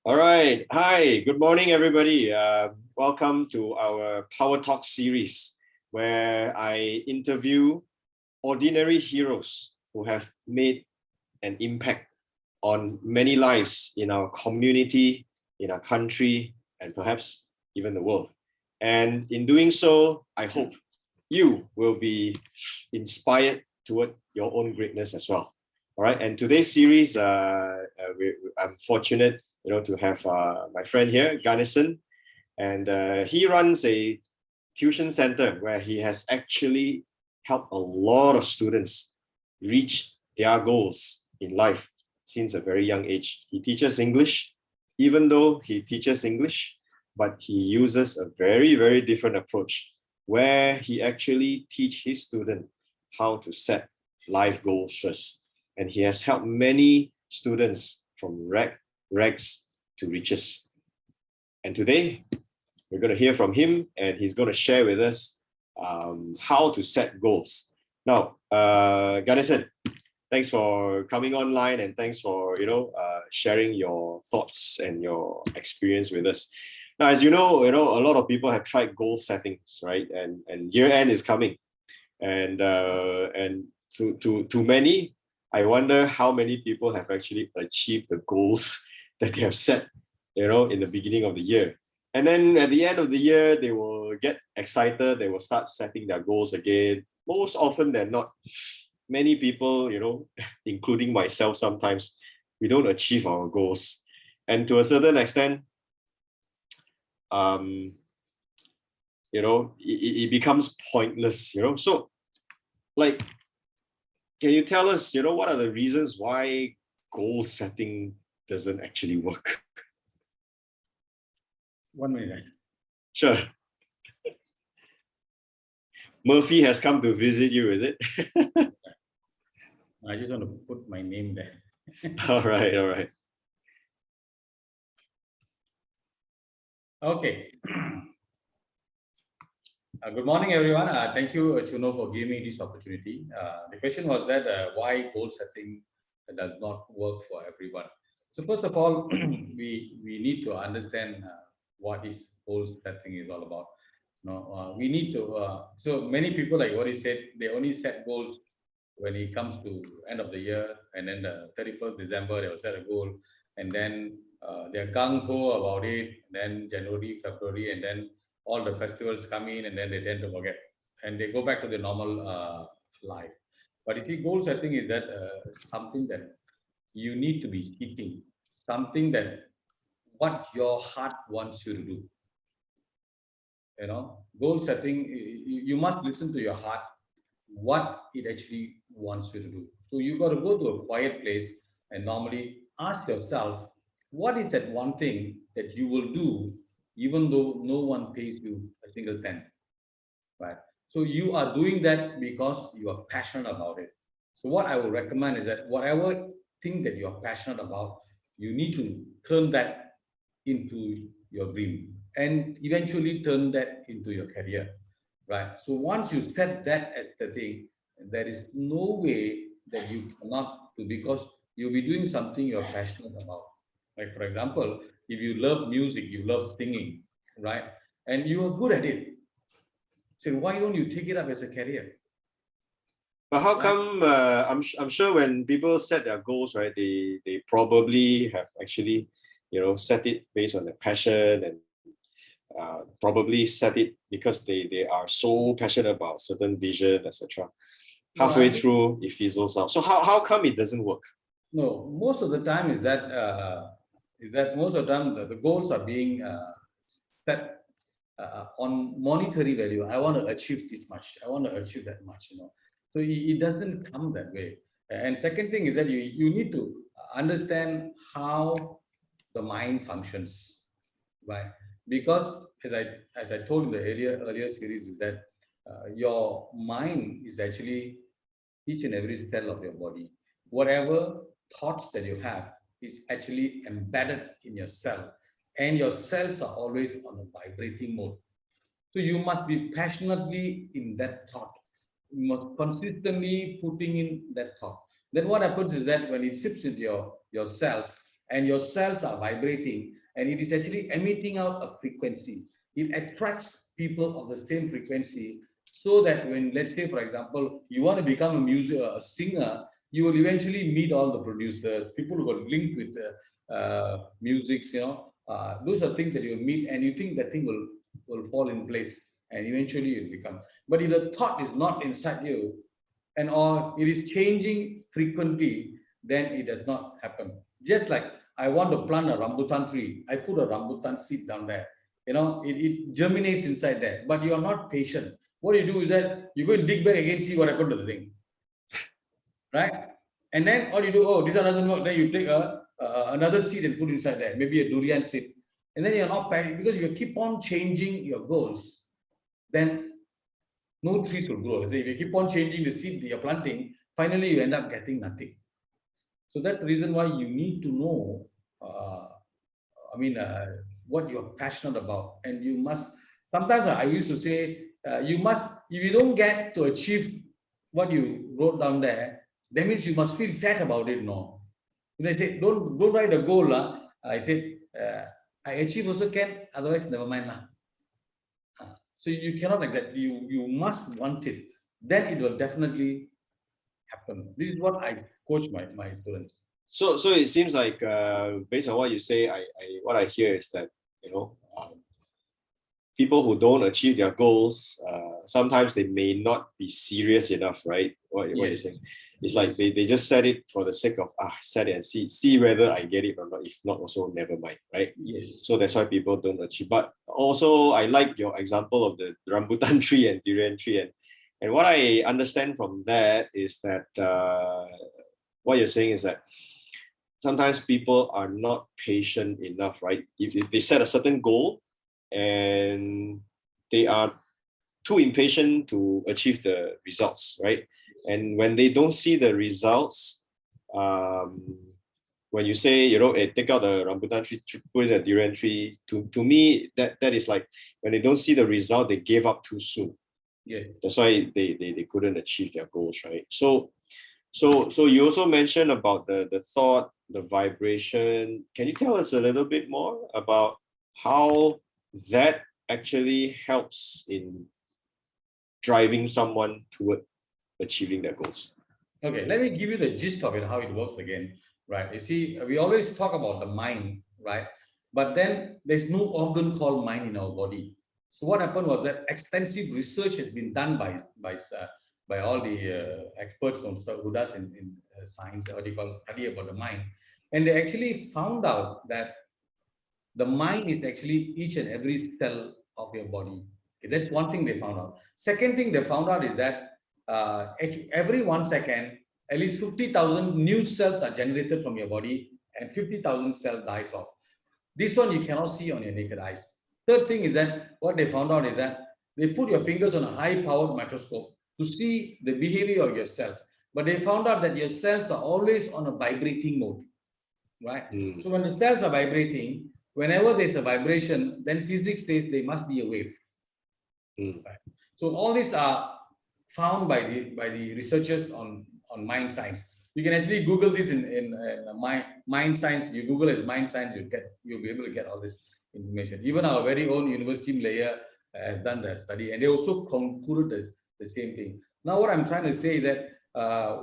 All right. Hi. Good morning, everybody. Welcome to our Power Talk series, where I interview ordinary heroes who have made an impact on many lives in our community, in our country, and perhaps even the world. And in doing so, I hope you will be inspired toward your own greatness as well. All right. And today's series, I'm fortunate to have my friend here, Ganesan, and he runs a tuition center where he has actually helped a lot of students reach their goals in life since a very young age. He teaches English, even though he teaches English, but he uses a very, very different approach where he actually teach his student how to set life goals first. And he has helped many students from rags to riches. And today, we're going to hear from him, and he's going to share with us how to set goals. Now, Ganesan, thanks for coming online, and thanks for sharing your thoughts and your experience with us. Now, as you know, a lot of people have tried goal settings, right? And year end is coming, and to many, I wonder how many people have actually achieved the goals that they have set, in the beginning of the year. And then at the end of the year, they will get excited. They will start setting their goals again. Most often than not, many people, including myself sometimes, we don't achieve our goals. And to a certain extent, it becomes pointless, So, like, can you tell us, what are the reasons why goal setting doesn't actually work? 1 minute. Sure. Murphy has come to visit you, is it? I just want to put my name there. All right. Okay. Good morning, everyone. Thank you, Chuno, for giving me this opportunity. The question was that why goal setting does not work for everyone. So first of all, we need to understand what is goal setting is all about. We need to. So many people, like what he said, they only set goals when it comes to end of the year, and then the 31st December they will set a goal, and then they're gung-ho about it. Then January, February, and then all the festivals come in, and then they tend to forget, and they go back to the normal life. But you see, goal setting is that something that you need to be seeking, something that what your heart wants you to do. Goal setting, you must listen to your heart, what it actually wants you to do. So you got to go to a quiet place and normally ask yourself, what is that one thing that you will do even though no one pays you a single cent, right? So you are doing that because you are passionate about it. So what I would recommend is that whatever thing that you are passionate about, you need to turn that into your dream and eventually turn that into your career, right? So once you set that as the thing, there is no way that you cannot do, because you'll be doing something you're passionate about. Like for example, if you love music, you love singing, right? And you are good at it. So why don't you take it up as a career? But how come? I'm sure when people set their goals, right, they probably have actually, set it based on their passion, and probably set it because they are so passionate about certain vision, etc. Halfway through, it fizzles out. So how come it doesn't work? No, most of the time is that most of the time the goals are being set on monetary value. I want to achieve this much. I want to achieve that much. So it doesn't come that way. And second thing is that you need to understand how the mind functions, right? Because as I told in the earlier series, is that your mind is actually each and every cell of your body. Whatever thoughts that you have is actually embedded in your cell, and your cells are always on a vibrating mode. So you must be passionately in that thought. You must consistently putting in that thought. Then what happens is that when it sips into your cells, and your cells are vibrating, and it is actually emitting out a frequency. It attracts people of the same frequency, so that when, let's say, for example, you want to become a singer, you will eventually meet all the producers, people who are linked with music, those are things that you will meet, and you think that thing will fall in place, and eventually you'll become. But if the thought is not inside you, and or it is changing frequently, then it does not happen. Just like I want to plant a rambutan tree, I put a rambutan seed down there. It germinates inside there, but you are not patient. What you do is that you go and dig back again, see what happened to the thing, right? And then all you do, oh, this one doesn't work. Then you take another seed and put inside there, maybe a durian seed, and then you're not patient because you keep on changing your goals. Then no trees will grow. So if you keep on changing the seed that you're planting, finally you end up getting nothing. So that's the reason why you need to know, what you're passionate about. And you must, sometimes I used to say, you must, if you don't get to achieve what you wrote down there, that means you must feel sad about it, no? When I say, don't write a goal, I said, I achieve also can, otherwise never mind. So you cannot like that. You must want it. Then it will definitely happen. This is what I coach my students. So it seems like based on what you say, what I hear is that people who don't achieve their goals, sometimes they may not be serious enough, right? What you're saying, it's like they just set it for the sake of set it and see whether I get it or not. If not, also never mind, right? Yes. So that's why people don't achieve. But also, I like your example of the rambutan tree and durian tree, and what I understand from that is that what you're saying is that sometimes people are not patient enough, right? If they set a certain goal and they are too impatient to achieve the results, right? And when they don't see the results, when you say, take out the rambutan tree, put in a durian tree, to me, that is like when they don't see the result, they gave up too soon. Yeah. That's why they couldn't achieve their goals, right? So you also mentioned about the thought, the vibration. Can you tell us a little bit more about how that actually helps in driving someone toward achieving their goals? Okay, let me give you the gist of it, how it works again, right? You see, we always talk about the mind, right? But then there's no organ called mind in our body. So what happened was that extensive research has been done by all the experts who does in science, what you call study about the mind, and they actually found out that the mind is actually each and every cell of your body. Okay, that's one thing they found out. Second thing they found out is that every 1 second, at least 50,000 new cells are generated from your body, and 50,000 cells dies off. This one you cannot see on your naked eyes. Third thing is that what they found out is that they put your fingers on a high-powered microscope to see the behavior of your cells. But they found out that your cells are always on a vibrating mode, right? So when the cells are vibrating, whenever there's a vibration, then physics says there must be a wave. Right? So all these are found by the researchers on mind science. You can actually Google this in mind science. You Google as mind science, you'll be able to get all this information. Even our very own university Malaya has done that study, and they also concluded the same thing. Now, what I'm trying to say is that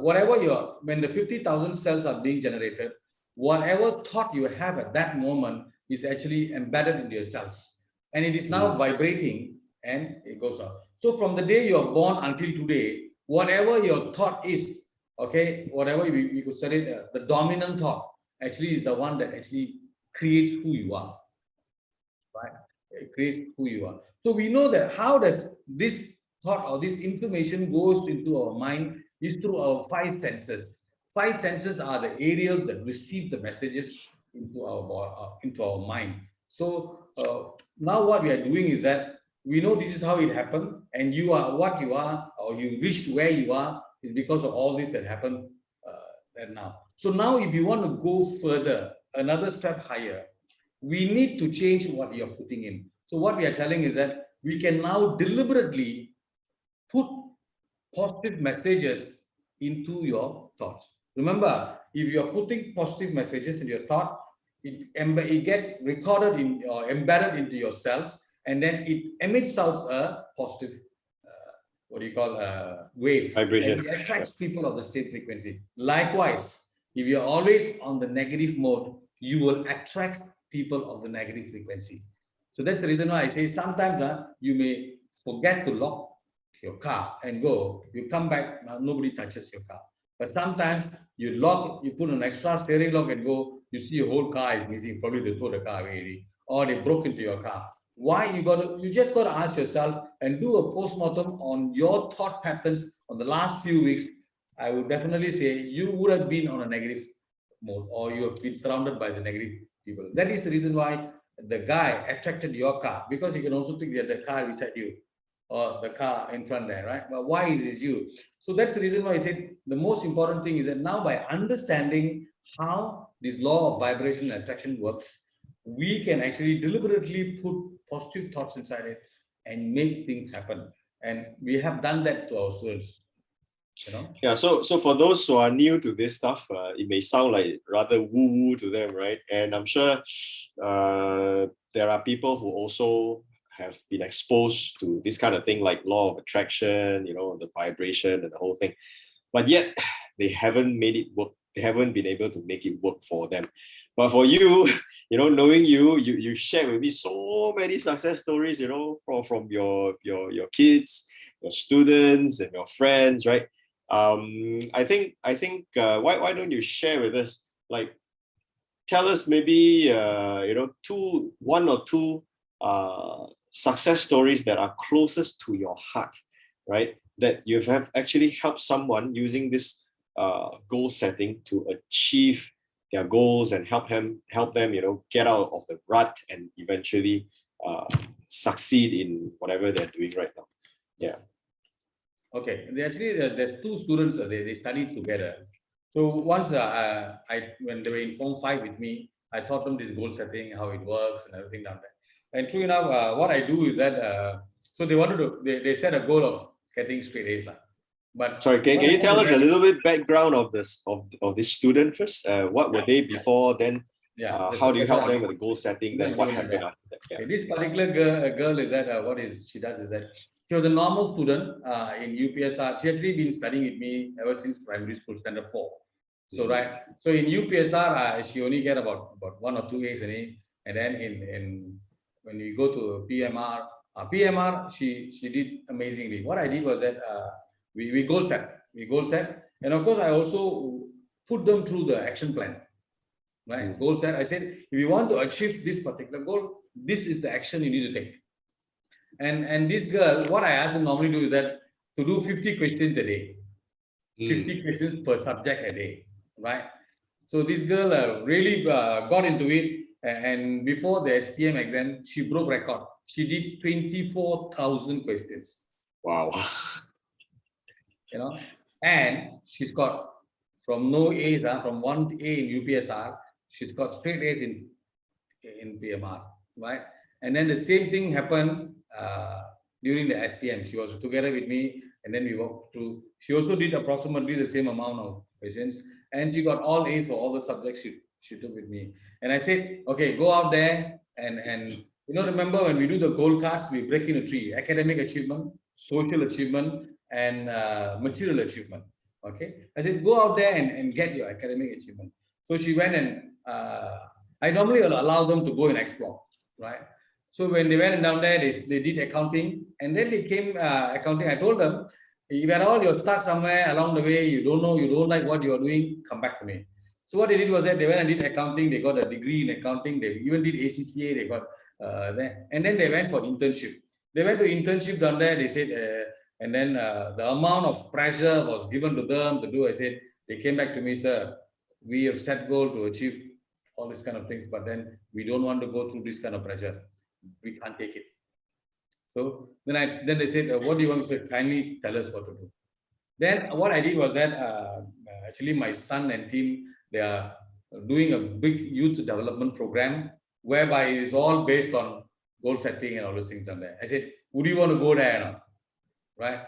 when the 50,000 cells are being generated, whatever thought you have at that moment is actually embedded into your cells, and it is now vibrating, and it goes on. So from the day you're born until today, whatever your thought is, okay, whatever you could say it, the dominant thought actually is the one that actually creates who you are, right? It creates who you are. So we know that how does this thought or this information goes into our mind is through our five senses. Five senses are the areas that receive the messages into our mind. So now what we are doing is that we know this is how it happened, and you are what you are, or you reached where you are, is because of all this that happened now. So now, if you want to go further, another step higher, we need to change what you're putting in. So what we are telling is that we can now deliberately put positive messages into your thoughts. Remember, if you're putting positive messages in your thought, it gets recorded in or embedded into your cells, and then it emits out a positive, what do you call, wave, Vibration. and it attracts people of the same frequency. Likewise, if you're always on the negative mode, you will attract people of the negative frequency. So that's the reason why I say sometimes you may forget to lock your car and go. You come back, nobody touches your car. But sometimes you lock, you put an extra steering lock and go, you see your whole car is missing. Probably they threw the car away already, or they broke into your car. Why? You just got to ask yourself and do a postmortem on your thought patterns on the last few weeks. I would definitely say you would have been on a negative mode, or you have been surrounded by the negative people. That is the reason why the guy attracted your car, because you can also think that the car beside you or the car in front there, right? But why is it you? So that's the reason why I said the most important thing is that now, by understanding how this law of vibration and attraction works, we can actually deliberately put positive thoughts inside it and make things happen. And we have done that to our students. Yeah, so for those who are new to this stuff, it may sound like rather woo-woo to them, right? And I'm sure there are people who also have been exposed to this kind of thing, like law of attraction, the vibration and the whole thing, but yet they haven't made it work. They haven't been able to make it work for them. But for you, knowing you shared with me so many success stories, from your kids, your students, and your friends, right? I think why don't you share with us, like, tell us maybe one or two success stories that are closest to your heart, right? That you have actually helped someone using this goal setting to achieve their goals and help them get out of the rut and eventually succeed in whatever they're doing right now. Yeah. Okay, there's two students. They studied together. So once when they were in Form 5 with me, I taught them this goal setting, how it works, and everything down there. And true enough, what I do is that so they set a goal of getting straight A's. But sorry, can you tell us a little bit background of this student first? What were they before? Then how do you help them with the goal setting? Then what happened after that? Yeah. Okay, this particular girl is that she does is that she was a normal student in UPSR. She actually been studying with me ever since primary school, standard 4. So so in UPSR, she only get about 1 or 2 A's in it, and then in when we go to PMR, she did amazingly. What I did was that we goal set, and of course I also put them through the action plan. Right, goal set. I said, if you want to achieve this particular goal, this is the action you need to take. And this girl, what I ask her normally do is that to do 50 questions a day, 50 questions per subject a day, right? So this girl really got into it, and before the SPM exam, she broke record. She did 24,000 questions. Wow. And she's got from no A's, from 1 A in UPSR, she's got straight A's in PMR, right? And then the same thing happened during the SPM. She was together with me, and then we walked through. She also did approximately the same amount of questions, and she got all A's for all the subjects she took with me. And I said, okay, go out there and remember when we do the goal cards, we break into 3: academic achievement, social achievement, and material achievement. Okay, I said, go out there and get your academic achievement. So she went, and I normally allow them to go and explore, right? So when they went down there, they did accounting, and then they came accounting. I told them, if at all you're stuck somewhere along the way, you don't like what you're doing, come back to me. So what they did was that they went and did accounting. They got a degree in accounting. They even did ACCA. They got there, and then they went for internship. They went to internship down there. They said, and then the amount of pressure was given to them to do. I said, they came back to me, sir, we have set goal to achieve all these kind of things, but then we don't want to go through this kind of pressure. We can't take it. So then they said, what do you want to kindly tell us what to do? Then what I did was that actually my son and team, they are doing a big youth development program whereby it is all based on goal setting and all those things down there. I said, would you want to go there now? Right?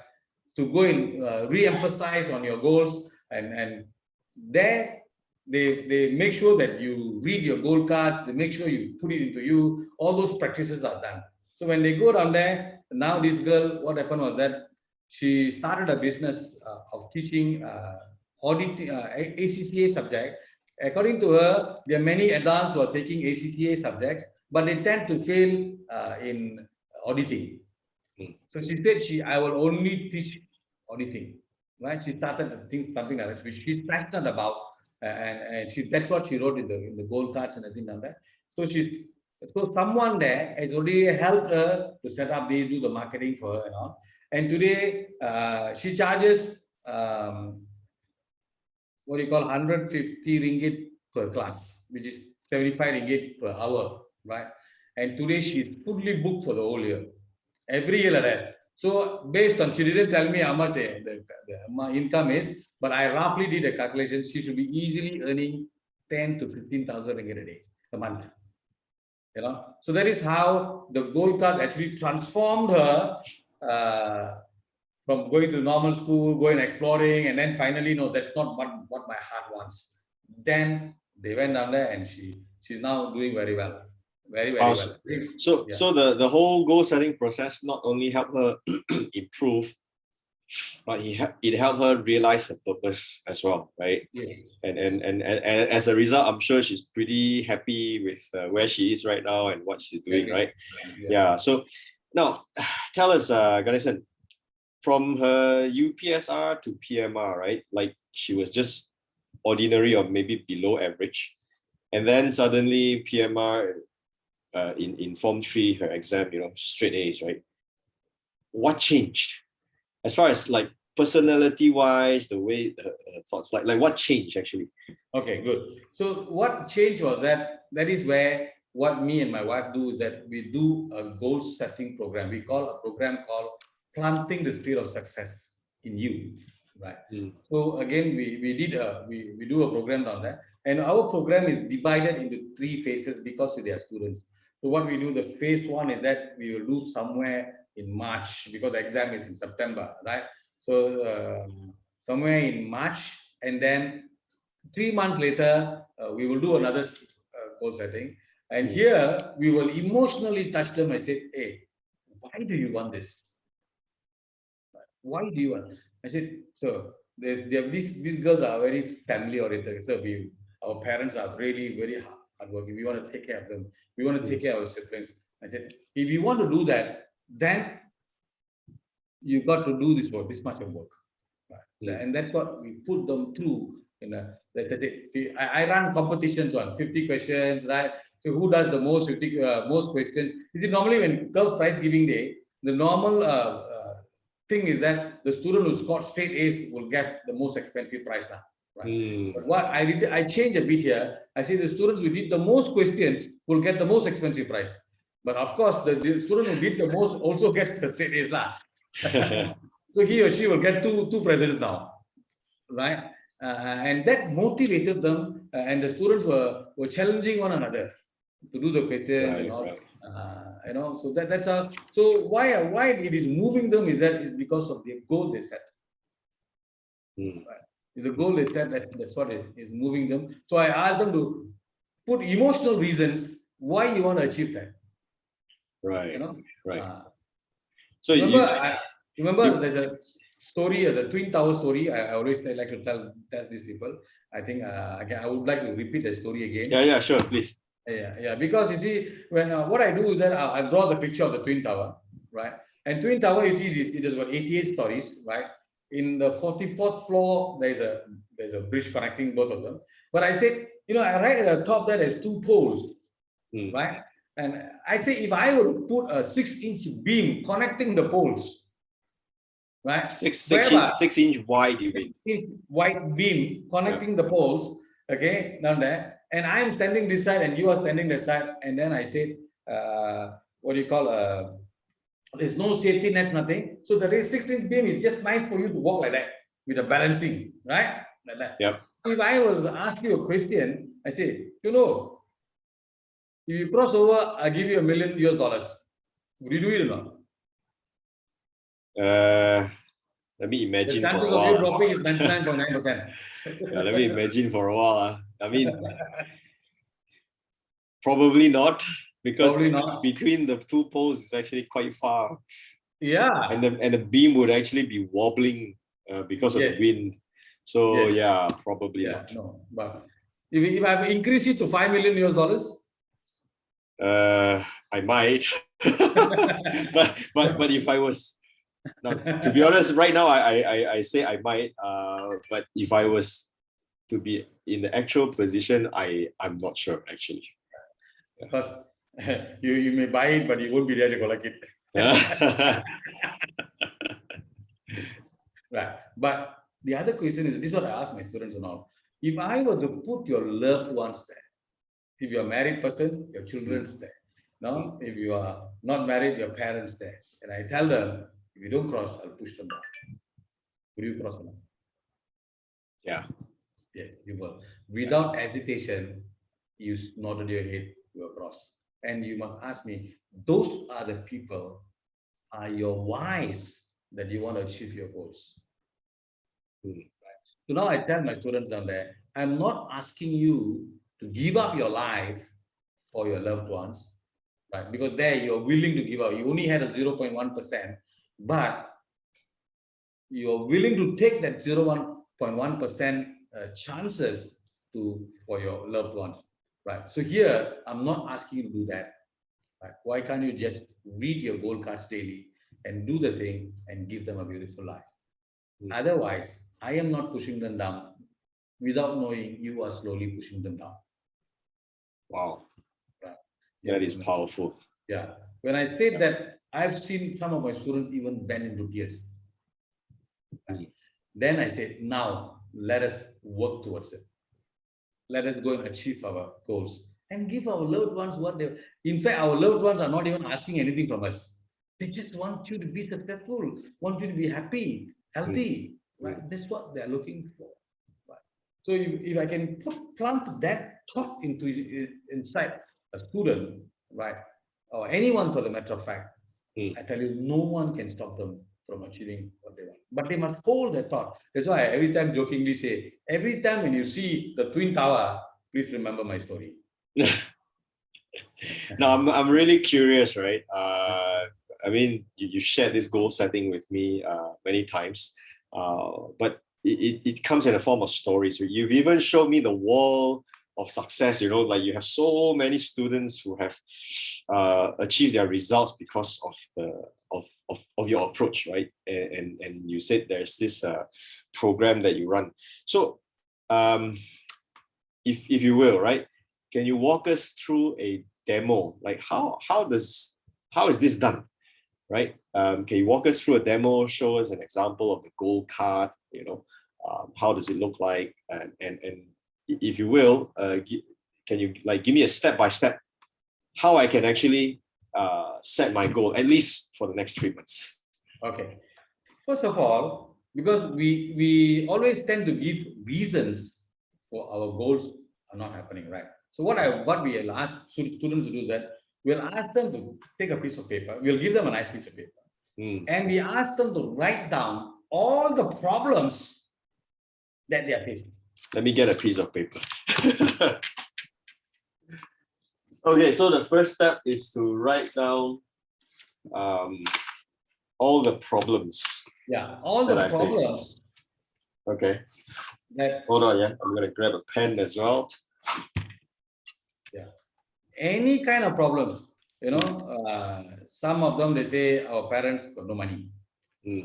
To go and re-emphasize on your goals, and there they make sure that you read your gold cards, they make sure you put it into you, all those practices are done. So when they go down there, now this girl, what happened was that she started a business of teaching auditing ACCA subject. According to her, there are many adults who are taking ACCA subjects, but they tend to fail in auditing. So she said, I will only teach auditing, right? She started to think something like that, which she's passionate about, and that's what she wrote in the gold cards and everything like that. So someone there has already helped her to set up do the marketing for her and all. And today she charges what do you call 150 ringgit per class, which is 75 ringgit per hour, right? And today she's fully booked for the whole year. Every year like that. So based on, she didn't tell me how much the income is, but I roughly did a calculation. She should be easily earning 10 to 15,000 ringgit a day, a month. You know, so that is how the gold card actually transformed her from going to normal school, going exploring, and then finally, no, that's not what my heart wants. Then they went down there, and she's now doing very well. Very well. So the whole goal setting process not only helped her improve, but it helped her realize her purpose as well, right? Yes. And as a result, I'm sure she's pretty happy with where she is right now and what she's doing, right? Yeah. So now, tell us, Ganesan, from her UPSR to PMR, right? Like she was just ordinary or maybe below average, and then suddenly PMR. In Form 3, her exam, straight A's, right? What changed? As far as like personality-wise, the way her thoughts, like what changed actually? Okay, good. So what changed was that is where what me and my wife do is that we do a goal-setting program. We call a program called Planting the Seed of Success in You, right? So again, we do a program on that, and our program is divided into 3 phases because they are students. So what we do, the phase 1 is that we will do somewhere in March because the exam is in September, right? So somewhere in March, and then 3 months later, we will do another goal setting. And here we will emotionally touch them. I said, hey, why do you want this? Why do you want? I said, so these girls are very family oriented. So our parents are really very hardworking. We want to take care of them. We want to take care of our siblings. I said, if you want to do that, then you got to do this work, this much of work. Right? And that's what we put them through. I run competitions on 50 questions, right? So who does the most questions? You see, normally when Gulf prize giving day, the normal thing is that the student who scored straight A's will get the most expensive prize now. Right? But what I did, I changed a bit here. I say the students who did the most questions will get the most expensive prize. But of course, the student who did the most also gets the straight A's now. So he or she will get two prizes now, right? And that motivated them, and the students were challenging one another to do the questions and all. Right. So that's how. So why it is moving them is because of the goal they set. Right? The goal they set, that's what is moving them. So I asked them to put emotional reasons why you want to achieve that. Right. Right. So remember there's a story, the Twin Tower story. I always like to tell these people. I think I would like to repeat the story again. Yeah, sure, please. Yeah. Because you see, when what I do is that I draw the picture of the Twin Tower, right? And Twin Tower, you see, it is about 88 stories, right? In the 44th floor, there's a bridge connecting both of them. But I said, right at the top there, there's 2 poles, right? And I say, if I were to put a 6-inch beam connecting the poles, right? 6-inch wide, you mean? 6-inch wide beam connecting the poles, okay, down there. And I'm standing this side and you are standing this side. And then I said, there's no safety nets, nothing. So the 6-inch beam is just nice for you to walk like that with a balancing, right? Like that. Yep. If I was ask you a question, I say, if you cross over, I give you $1 million. Would you do it or not? Let me imagine for a while. The chances of you dropping is 99.9%. Yeah, let me imagine for a while. I mean, probably not, because Probably not. between the two poles is actually quite far, Yeah. and the beam would actually be wobbling because of the Yes. wind. So Yes. yeah, probably Yeah. not. No. But if I've increased it to $5 million US, I might, but if I was not, to be honest, right now I say I might. But if I was to be in the actual position, I'm not sure actually. because you may buy it, but you won't be there to collect it. Right. But the other question is, this is what I ask my students and all. If I were to put your loved ones there, if you're a married person, your children's there. No, if you are not married, your parents there. And I tell them, if you don't cross, I'll push them down. Will you cross or not? Yeah. Yes, you will. Without hesitation, you nodded your head, you will cross. And you must ask me, those are the people, are your whys that you want to achieve your goals. So now I tell my students down there, I'm not asking you to give up your life for your loved ones, right? Because there you're willing to give up. You only had a 0.1%, but you're willing to take that 0.1% chances for your loved ones, right? So here, I'm not asking you to do that. Right? Why can't you just read your goal cards daily and do the thing and give them a beautiful life? Otherwise, I am not pushing them down. Without knowing, you are slowly pushing them down. Wow. Right? That is powerful. Yeah. When I say that, I've seen some of my students even bend into tears. Right? Then I say, now let us work towards it. Let us go and achieve our goals and give our loved ones what they. In fact, our loved ones are not even asking anything from us. They just want you to be successful, want you to be happy, healthy. Right? That's what they're looking for. Right? So if I can plant that thought inside a student, right, or anyone for the matter of fact, I tell you, no one can stop them from achieving what they want. But they must hold that thought. That's why I every time jokingly say, every time when you see the Twin Tower, please remember my story. No, I'm really curious, right? I mean, you shared this goal setting with me many times, but it comes in the form of stories. You've even showed me the wall of success, like you have so many students who have achieved their results because of of your approach, right? And you said there's this program that you run. So if you will, right, can you walk us through a demo? Like how is this done, right? Can you walk us through a demo, show us an example of the goal card, how does it look like, and if you will, can you give me a step-by-step how I can actually set my goal, at least for the next 3 months? Okay. First of all, because we always tend to give reasons for our goals are not happening, right? So what we'll ask students to do is that we'll ask them to take a piece of paper. We'll give them a nice piece of paper. And we ask them to write down all the problems that they are facing. Let me get a piece of paper. Okay, so the first step is to write down all the problems. Yeah, all the problems. Okay. Hold on, yeah. I'm gonna grab a pen as well. Yeah. Any kind of problems, some of them they say our parents got no money.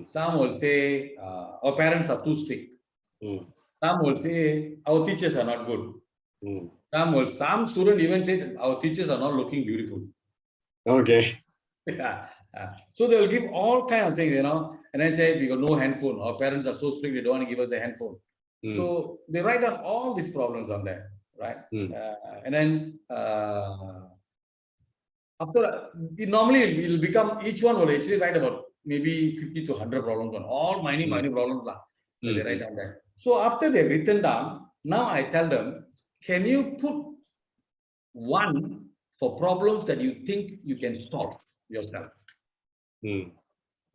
Some will say our parents are too strict. Some will say our teachers are not good. Some students even say that our teachers are not looking beautiful. Okay. Yeah. So they will give all kind of things, and then say we got no handphone. Our parents are so strict; they don't want to give us a handphone. So they write down all these problems on there, right? And then after normally it will become, each one will actually write about maybe 50 to 100 problems on all minor problems that they write down there. So after they've written down, now I tell them, can you put one for problems that you think you can solve yourself?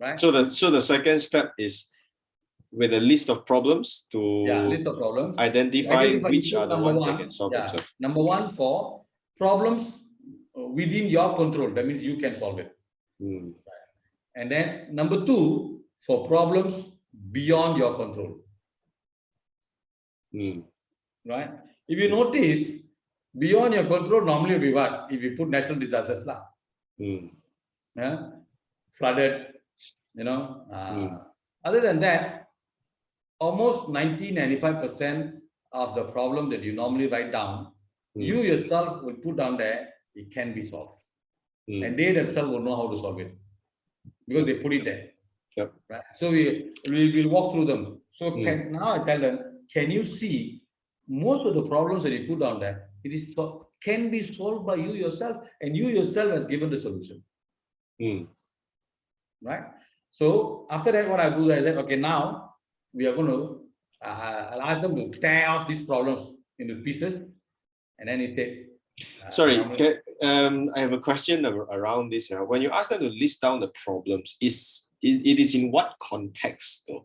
Right. So the second step is with a list of problems to list of problems. identify which are the ones that can solve themselves. Number one for problems within your control. That means you can solve it. And then number two for problems beyond your control. Right? If you notice, beyond your control normally will be what? If you put natural disasters, flooded, Other than that, almost 90-95% of the problem that you normally write down, you yourself will put down there, it can be solved. And they themselves will know how to solve it because they put it there. Yep. Right? So we will walk through them. So now I tell them, can you see most of the problems that you put down there, can be solved by you yourself, and you yourself has given the solution. Right? So after that, what I do is that, okay, now we are going to, I'll ask them to tear off these problems into pieces, and then it takes. Sorry, I have a question around this. When you ask them to list down the problems, it is in what context though?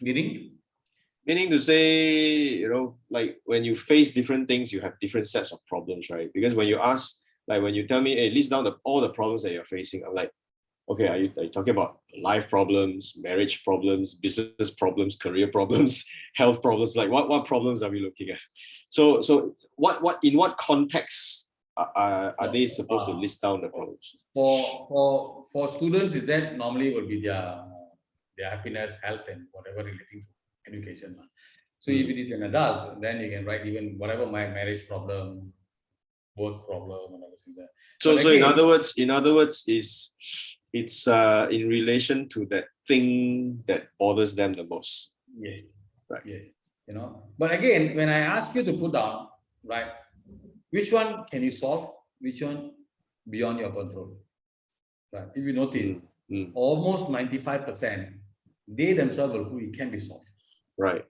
Meaning to say, like when you face different things, you have different sets of problems, right? Because when you ask, like when you tell me, hey, list down all the problems that you're facing, I'm like, okay, are you talking about life problems, marriage problems, business problems, career problems, health problems? Like what problems are we looking at? So in what context are they supposed to list down the problems? For students, is that normally will be their happiness, health, and whatever relating to education. So if it is an adult, then you can write even whatever my marriage problem, work problem, and other things. So again, in other words, it's in relation to that thing that bothers them the most. Yes. Right. Yes. But again, when I ask you to put down, right, which one can you solve? Which one beyond your control? Right. If you notice, almost 95%, they themselves will put it can be solved. Right.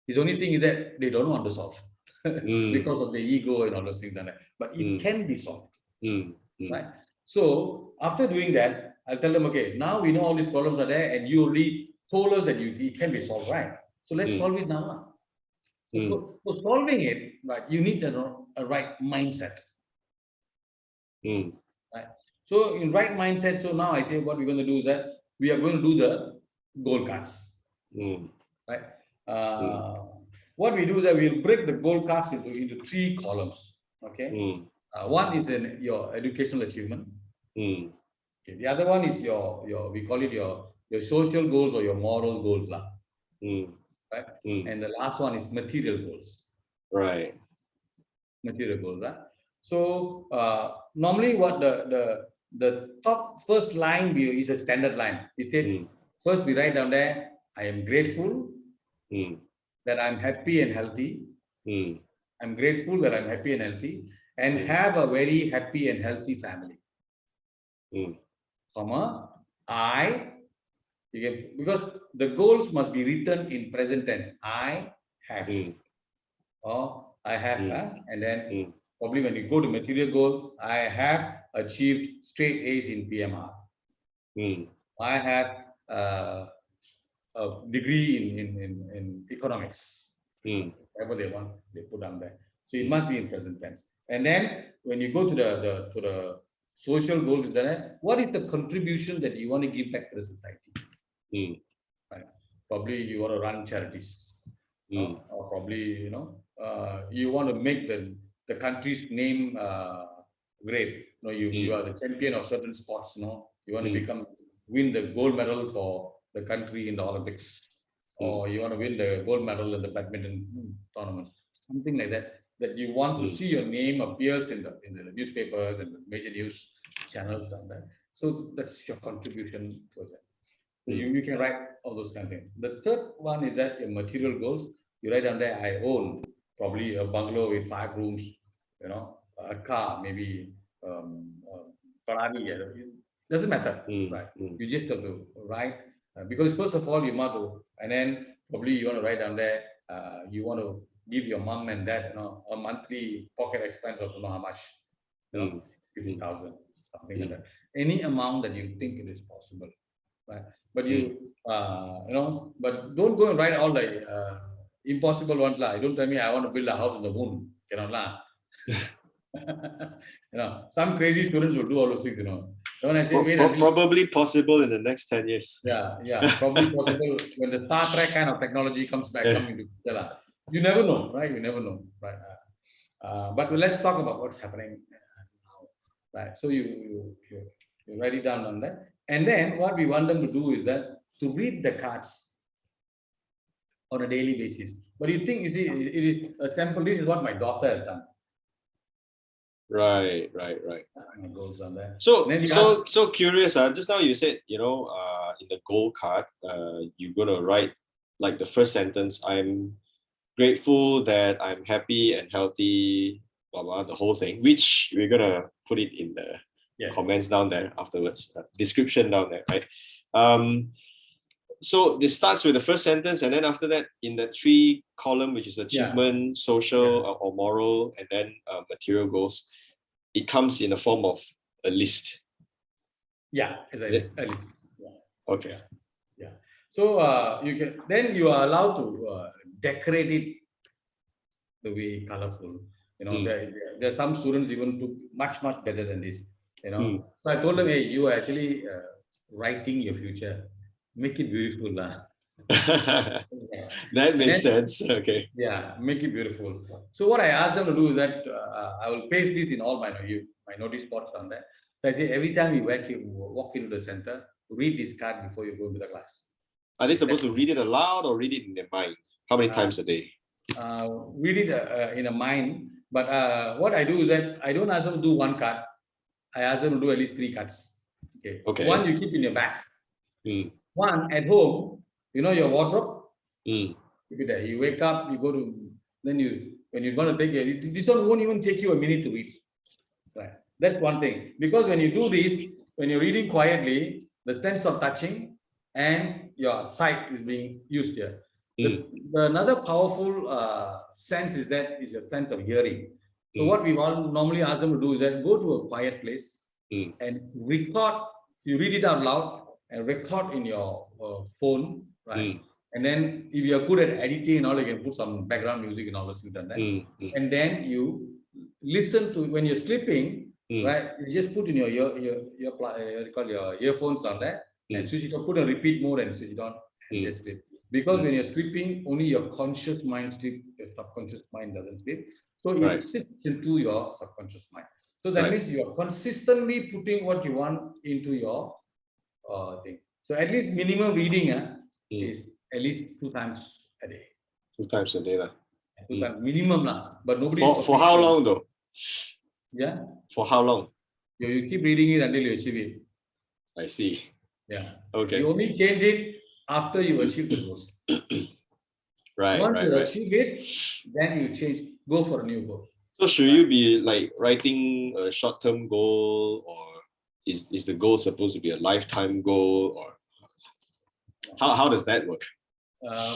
The only thing is that they don't want to solve because of the ego and all those things like that. But it can be solved. Right. So after doing that, I'll tell them, okay, now we know all these problems are there, and you already told us that it can be solved, right? So let's solve it now. So for solving it, right, you need a right mindset. Right. So in right mindset, so now I say what we're going to do is that we are going to do the goal cards. Right. What we do is that we'll break the goal cards into 3 columns. Okay. One is your educational achievement. Okay. The other one is your we call it your social goals or your moral goals. Right. And the last one is material goals. Right. Material goals. Right? So normally what the top first line is a standard line. It said first we write down there, I am grateful that I'm happy and healthy. I'm grateful that I'm happy and healthy and have a very happy and healthy family. Because the goals must be written in present tense. I have. Or I have. And then probably when you go to material goal, I have achieved straight A's in PMR. I have a degree in economics. Whatever they want, they put down there. So it must be in present tense. And then when you go to the social goals, what is the contribution that you want to give back to the society? Right. Probably you want to run charities, or probably you want to make the country's name great. You are the champion of certain sports. You want to win the gold medal for the country in the Olympics, or you want to win the gold medal in the badminton tournament, something like that. That you want to see your name appears in the newspapers and the major news channels and that. So that's your contribution towards that. So you can write all those kind of things. The third one is that your material goals. You write down there, I own probably a bungalow with 5 rooms, a car, maybe Ferrari. Doesn't matter, right? You just have to write because first of all you must do, and then probably you want to write down there. You want to give your mom and dad, a monthly pocket expense of how much, 50,000, something like that. Any amount that you think it is possible. right? But but don't go and write all the impossible ones lah. Don't tell me I want to build a house on the moon. Cannot lah. Some crazy students will do all those things. Don't I say wait until Probably possible in the next 10 years. yeah, probably possible when the Star Trek kind of technology comes into picture lah. You never know, right? You never know, right? But let's talk about what's happening now, right? So you write it down on that, and then what we want them to do is that to read the cards on a daily basis. But you think, you see, it is a sample. This is what my daughter has done. Right. And it goes on there. So curious. Just now you said, in the goal card, you're gonna write like the first sentence. I'm grateful that I'm happy and healthy, blah blah, the whole thing. Which we're gonna put it in the comments down there afterwards. Description down there, right? So this starts with the first sentence, and then after that, in the 3 column, which is achievement, social or moral, and then material goals, it comes in the form of a list. Yeah, as a list. Yeah. Okay. Yeah. So you are allowed to decorate it the way colorful. There are some students even do much better than this. So I told them, hey, you are actually writing your future. Make it beautiful, lah. That makes sense. Okay. Yeah, make it beautiful. So what I asked them to do is that I will paste this in all my notice boards on there. So every time you walk into the center, read this card before you go to the class. Are they supposed to read it aloud or read it in their mind? How many times a day? Read it in a mind. But what I do is that I don't ask them to do 1 card. I ask them to do at least 3 cards. Okay. 1 you keep in your bag. 1 at home, your wardrobe. Keep it there. You wake up, you go to, then when you're going to take it, this one won't even take you a minute to read. Right. That's one thing. Because when you do this, when you're reading quietly, the sense of touching and your sight is being used here. Another powerful sense is your sense of hearing. So what we normally ask them to do is that go to a quiet place and record. You read it out loud and record in your phone, right? And then if you're good at editing and all, you can put some background music and all those things on that. And then you listen to when you're sleeping, right? You just put in your earphones on that and switch it on, put a repeat mode and switch it on and just sleep. Because when you're sleeping, only your conscious mind sleeps, your subconscious mind doesn't sleep. So it sits into your subconscious mind. So that means you are consistently putting what you want into your thing. So at least minimum reading is at least 2 times a day. 2 times a day. 2 times minimum but nobody. For how long though? Yeah. For how long? You keep reading it until you achieve it. I see. Yeah. Okay. You only change it after you achieve the goals. Once you achieve it, then you change. Go for a new goal. So should you be like writing a short-term goal, or is the goal supposed to be a lifetime goal, or how does that work?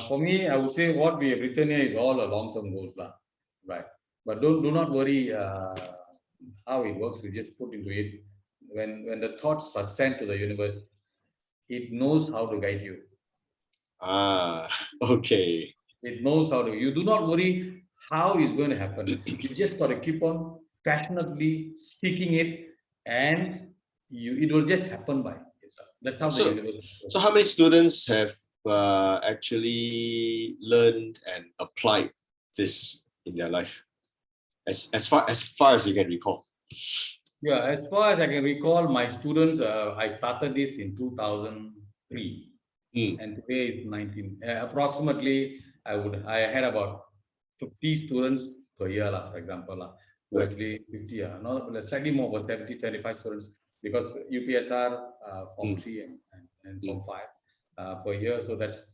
For me, I would say what we have written here is all a long-term goals, right? But do not worry how it works. We just put into it. When the thoughts are sent to the universe, it knows how to guide you. Okay. It knows how to. You do not worry how it's going to happen. You just got to keep on passionately seeking it, and it will just happen by itself. That's how the universe works. So how many students have actually learned and applied this in their life, as far as you can recall? Yeah, as far as I can recall, my students, I started this in 2003, and today is 19. Approximately, I had about 50 students per year, for example. Actually, 50, slightly more, was 70, 75 students, because UPSR Form 3 and Form 5 per year. So that's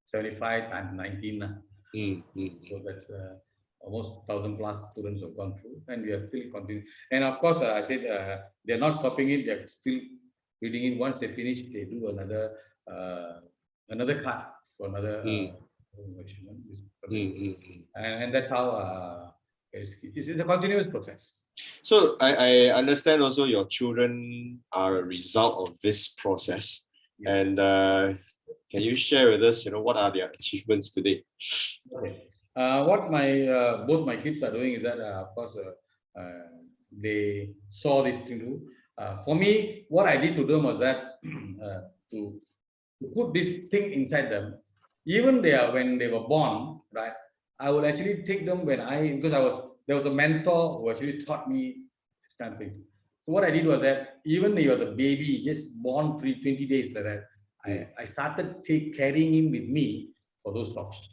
75 times 19. So that's almost 1,000 plus students have gone through, and we are still continuing. And of course, I said they're not stopping it; they're still reading it. Once they finish, they do another card for another achievement. And that's how it's a continuous process. So I understand also your children are a result of this process. Yes. And can you share with us, what are their achievements today? Okay. What my both my kids are doing is that, of course, they saw this thing too. For me, what I did to them was that to put this thing inside them. Even when they were born, right? I would actually take them because there was a mentor who actually taught me this kind of thing. So what I did was that even when he was a baby, just born 20 days like that, I started carrying him with me for those talks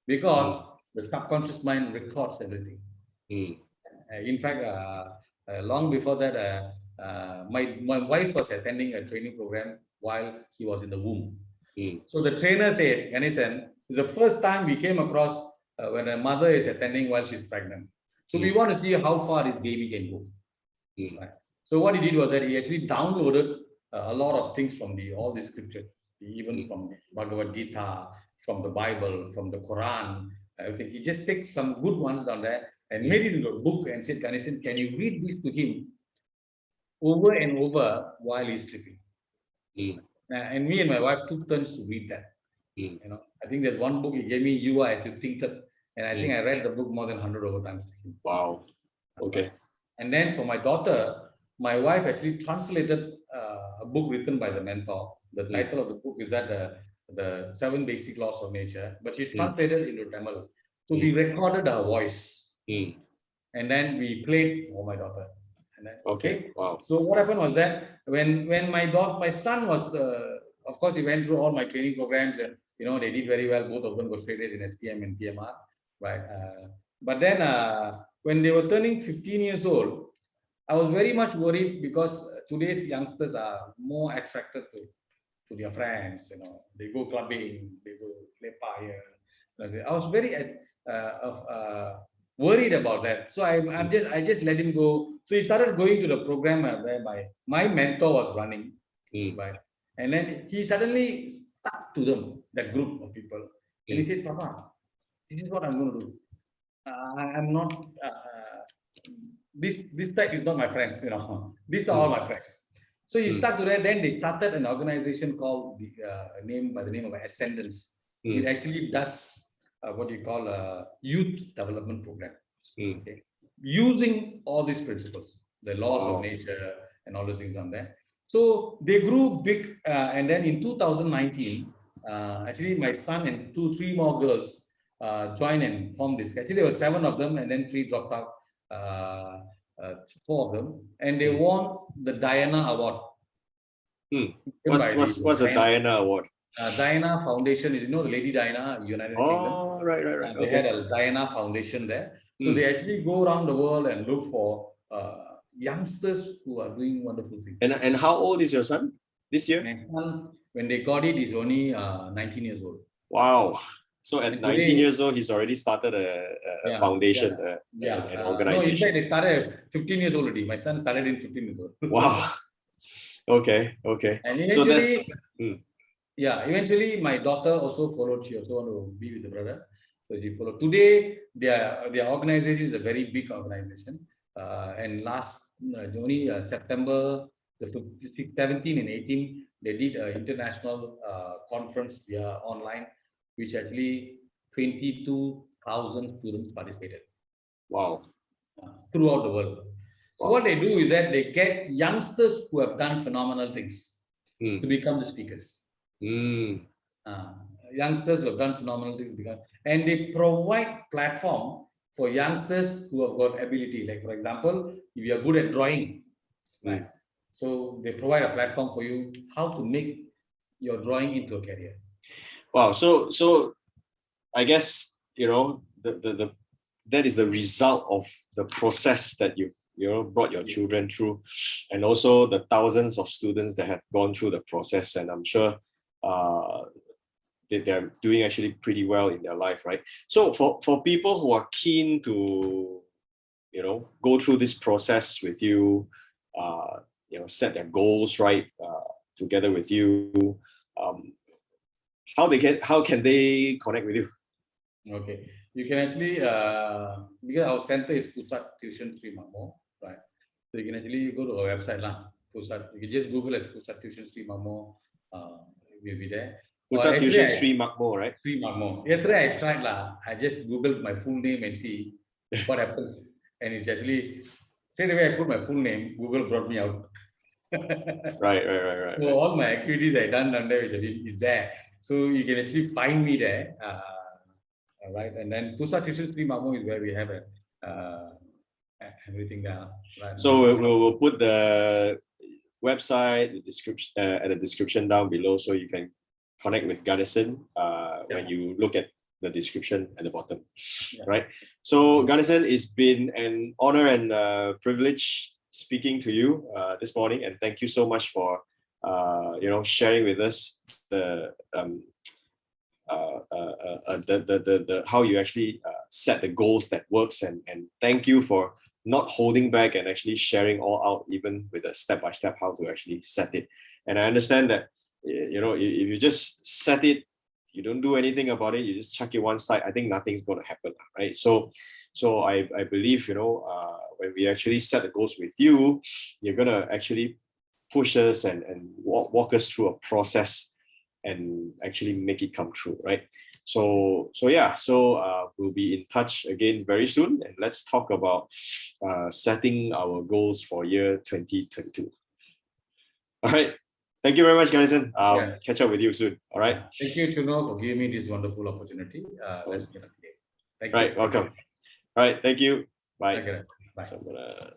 because the subconscious mind records everything. In fact, long before that, my wife was attending a training program while he was in the womb. So the trainer said, Ganesan, it's the first time we came across when a mother is attending while she's pregnant. So we want to see how far this baby can go. Right? So what he did was that he actually downloaded a lot of things from all the scripture, even from the Bhagavad Gita, from the Bible, from the Quran, everything. He just took some good ones down there and made it into a book and said, Ganesan, can you read this to him over and over while he's sleeping? And me and my wife took turns to read that. I think there's one book he gave me, You Are As You Think It, and I think I read the book more than 100 over times to him. Wow. Okay. And then for my daughter, my wife actually translated a book written by the mentor. The title of the book is that the 7 Basic Laws of Nature, but she translated into Tamil. So we recorded her voice, and then we played for my daughter. And then, okay. Wow. So what happened was that when my son was, of course, he went through all my training programs, and they did very well. Both of them got straight A's in STM and PMR, right? But then when they were turning 15 years old, I was very much worried because today's youngsters are more attracted to their friends. They go clubbing, they go play fire. I was very worried about that. So I just let him go. So he started going to the program whereby my mentor was running, right? And then he suddenly stuck to them, that group of people, and he said, "Papa, this is what I'm going to do. I'm not. This type is not my friends. These are all my friends." So he stuck to that. Then they started an organization called by the name of Ascendance. It actually does what you call a youth development program, okay, using all these principles, the laws of nature, and all those things on there. So they grew big, and then in 2019, actually my son and 3 more girls joined and formed this. Actually, there were 7 of them, and then 3 dropped out. 4 of them, and they won the Diana Award. What's the Diana Award? Diana Foundation is, the Lady Diana, United Kingdom. Oh, right. They had a Diana Foundation there. So they actually go around the world and look for youngsters who are doing wonderful things. And how old is your son this year? My son, when they got it, is only 19 years old. Wow. So at 19 years old, he's already started a foundation, an organization. No, in fact, they started at 15 years old already. My son started in 15 years old. Wow. Okay. And eventually, eventually my daughter also followed. She also wanted to be with the brother. So she followed. Today, their organization is a very big organization. And last only September the 17 and 18, they did an international conference via online, which actually 22,000 students participated. Wow. Throughout the world. So what they do is that they get youngsters who have done phenomenal things to become the speakers. Youngsters who have done phenomenal things and they provide platform for youngsters who have got ability. Like, for example, if you are good at drawing, right? So they provide a platform for you how to make your drawing into a career. Wow. So I guess that is the result of the process that you've brought your children through, and also the thousands of students that have gone through the process. And I'm sure they're doing actually pretty well in their life, right? So for people who are keen to go through this process with you, set their goals right together with you, how can they connect with you? Okay, you can actually because our center is Pusat Tuition 3 Mamo, right? So you can actually go to our website lah. Pusat, you can just Google as Pusat Tuition 3 Mamo. we'll be there. Pusat Tuition Yesterday, Sri Makmo, right? Sri Magmo. Yesterday I tried lah. I just googled my full name and see what happens. And it's actually straight away I put my full name. Google brought me out. Right. So all my activities I done under is there. So you can actually find me there. Right. And then Pusat Tuition Sri Magmo is where we have everything there. Right. So we'll put the website, the description, and the description down below, so you can connect with Ganesan when you look at the description at the bottom, right? So Ganesan, it's been an honor and privilege speaking to you this morning, and thank you so much for sharing with us the how you actually set the goals that works, and thank you for not holding back and actually sharing all out, even with a step-by-step how to actually set it. And I understand that if you just set it, you don't do anything about it, you just chuck it one side, I think nothing's going to happen, right? So I believe when we actually set the goals with you, you're going to actually push us and walk us through a process and actually make it come true, right? So we'll be in touch again very soon, and let's talk about setting our goals for year 2022. All right. Thank you very much, Ganesan. I'll catch up with you soon. All right. Thank you, Chuno, for giving me this wonderful opportunity. Let's get up here. Thank you. Right. Welcome. All right. Thank you. Bye. Okay. Bye. So I'm gonna